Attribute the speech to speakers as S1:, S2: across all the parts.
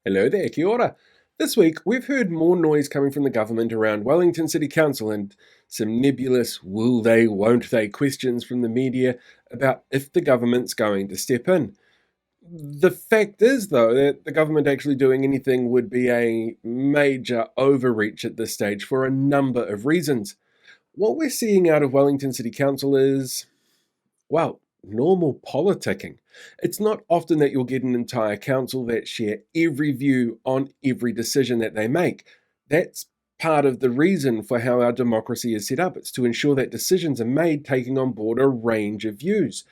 S1: Hello there, kia ora. This week, we've heard more noise coming from the government around Wellington City Council and some nebulous will they, won't they questions from the media about if the government's going to step in. The fact is, though, that the government actually doing anything would be a major overreach at this stage for a number of reasons. What we're seeing out of Wellington City Council is, well, normal politicking. It's not often that you'll get an entire council that share every view on every decision that they make. That's part of the reason for how our democracy is set up. It's to ensure that decisions are made taking on board a range of views.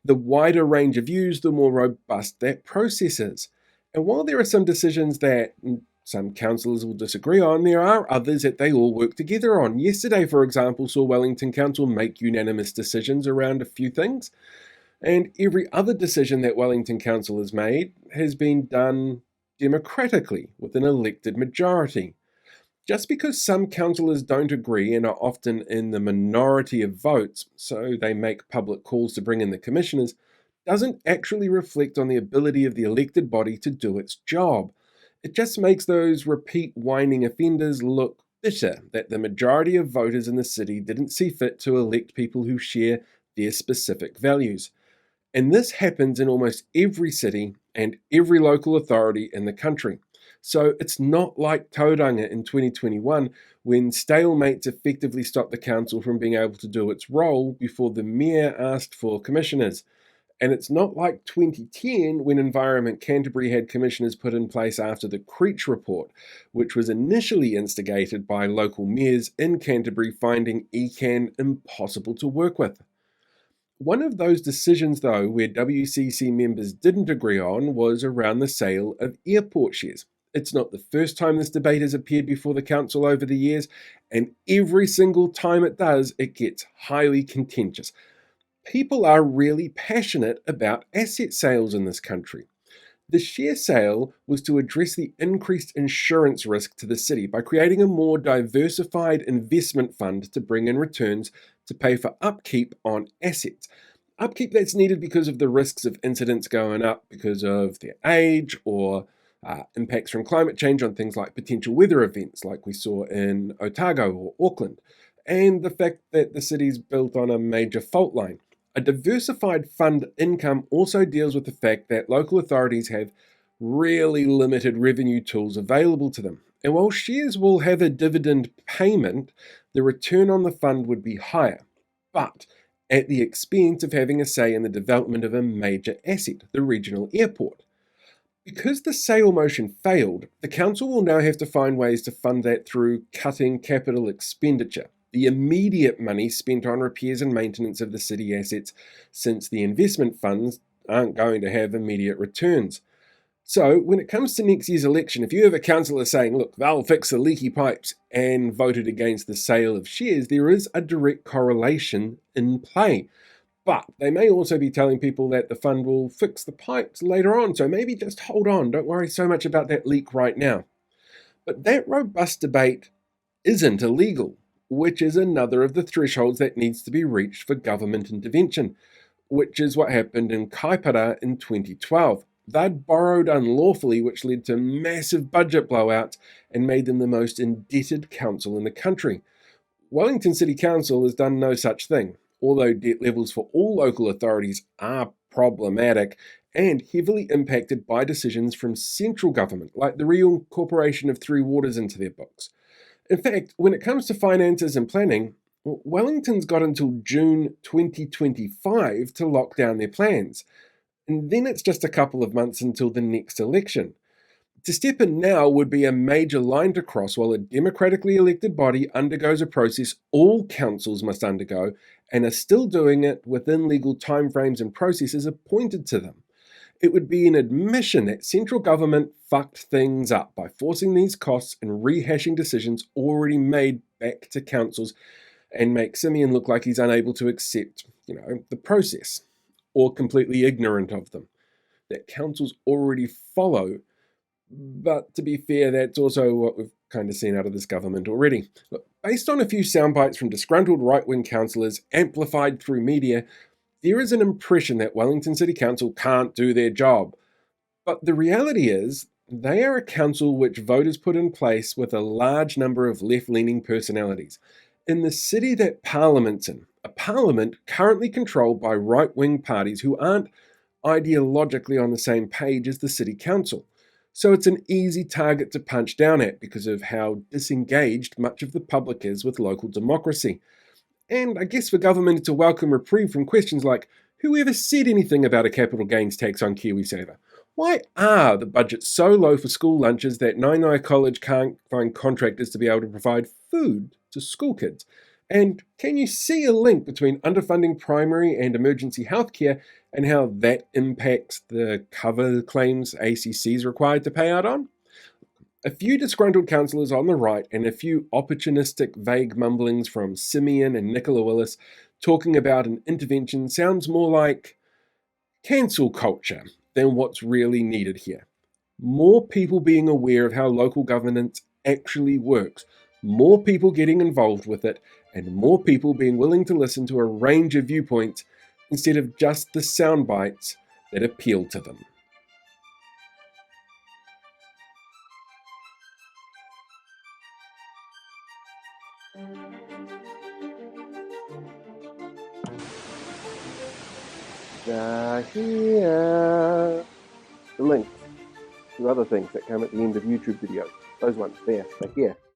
S1: The wider range of views, the more robust that process is. And while there are some decisions that some councillors will disagree on, there are others that they all work together on. Yesterday, for example, saw Wellington Council make unanimous decisions around a few things, and every other decision that Wellington Council has made has been done democratically with an elected majority. Just because some councillors don't agree and are often in the minority of votes, so they make public calls to bring in the commissioners, doesn't actually reflect on the ability of the elected body to do its job. It just makes those repeat whining offenders look bitter that the majority of voters in the city didn't see fit to elect people who share their specific values. And this happens in almost every city and every local authority in the country. So it's not like Tauranga in 2021 when stalemates effectively stopped the council from being able to do its role before the mayor asked for commissioners. And it's not like 2010 when Environment Canterbury had commissioners put in place after the Creech report, which was initially instigated by local mayors in Canterbury finding ECAN impossible to work with. One of those decisions, though, where WCC members didn't agree on was around the sale of airport shares. It's not the first time this debate has appeared before the council over the years, and every single time it does, it gets highly contentious. People are really passionate about asset sales in this country. The share sale was to address the increased insurance risk to the city by creating a more diversified investment fund to bring in returns to pay for upkeep on assets. Upkeep that's needed because of the risks of incidents going up because of their age or impacts from climate change on things like potential weather events like we saw in Otago or Auckland, and the fact that the city's built on a major fault line. A diversified fund income also deals with the fact that local authorities have really limited revenue tools available to them. And while shares will have a dividend payment, the return on the fund would be higher, but at the expense of having a say in the development of a major asset, the regional airport. Because the sale motion failed, the council will now have to find ways to fund that through cutting capital expenditure, the immediate money spent on repairs and maintenance of the city assets, since the investment funds aren't going to have immediate returns. So when it comes to next year's election, if you have a councillor saying, look, they'll fix the leaky pipes and voted against the sale of shares, there is a direct correlation in play. But they may also be telling people that the fund will fix the pipes later on, so maybe just hold on, don't worry so much about that leak right now. But that robust debate isn't illegal, which is another of the thresholds that needs to be reached for government intervention, which is what happened in Kaipara in 2012. They'd borrowed unlawfully, which led to massive budget blowouts and made them the most indebted council in the country. Wellington City Council has done no such thing, although debt levels for all local authorities are problematic and heavily impacted by decisions from central government, like the reincorporation of Three Waters into their books. In fact, when it comes to finances and planning, Wellington's got until June 2025 to lock down their plans. And then it's just a couple of months until the next election. To step in now would be a major line to cross while a democratically elected body undergoes a process all councils must undergo and are still doing it within legal timeframes and processes appointed to them. It would be an admission that central government fucked things up by forcing these costs and rehashing decisions already made back to councils and make Simeon look like he's unable to accept, the process or completely ignorant of them that councils already follow. But to be fair, that's also what we've kind of seen out of this government already. Look, based on a few soundbites from disgruntled right-wing councillors amplified through media, there is an impression that Wellington City Council can't do their job. But the reality is, They are a council which voters put in place with a large number of left-leaning personalities. In the city that Parliament's in, a parliament currently controlled by right-wing parties who aren't ideologically on the same page as the city council. So it's an easy target to punch down at because of how disengaged much of the public is with local democracy. And I guess for government it's a welcome reprieve from questions like, who ever said anything about a capital gains tax on KiwiSaver? Why are the budgets so low for school lunches that Nainai College can't find contractors to be able to provide food to school kids? And can you see a link between underfunding primary and emergency healthcare and how that impacts the cover claims ACC is required to pay out on? A few disgruntled councillors on the right and a few opportunistic vague mumblings from Simeon and Nicola Willis talking about an intervention sounds more like cancel culture than what's really needed here. More people being aware of how local governance actually works, more people getting involved with it, and more people being willing to listen to a range of viewpoints instead of just the sound bites that appeal to them. Here. The links to other things that come at the end of YouTube videos. Those ones there, here.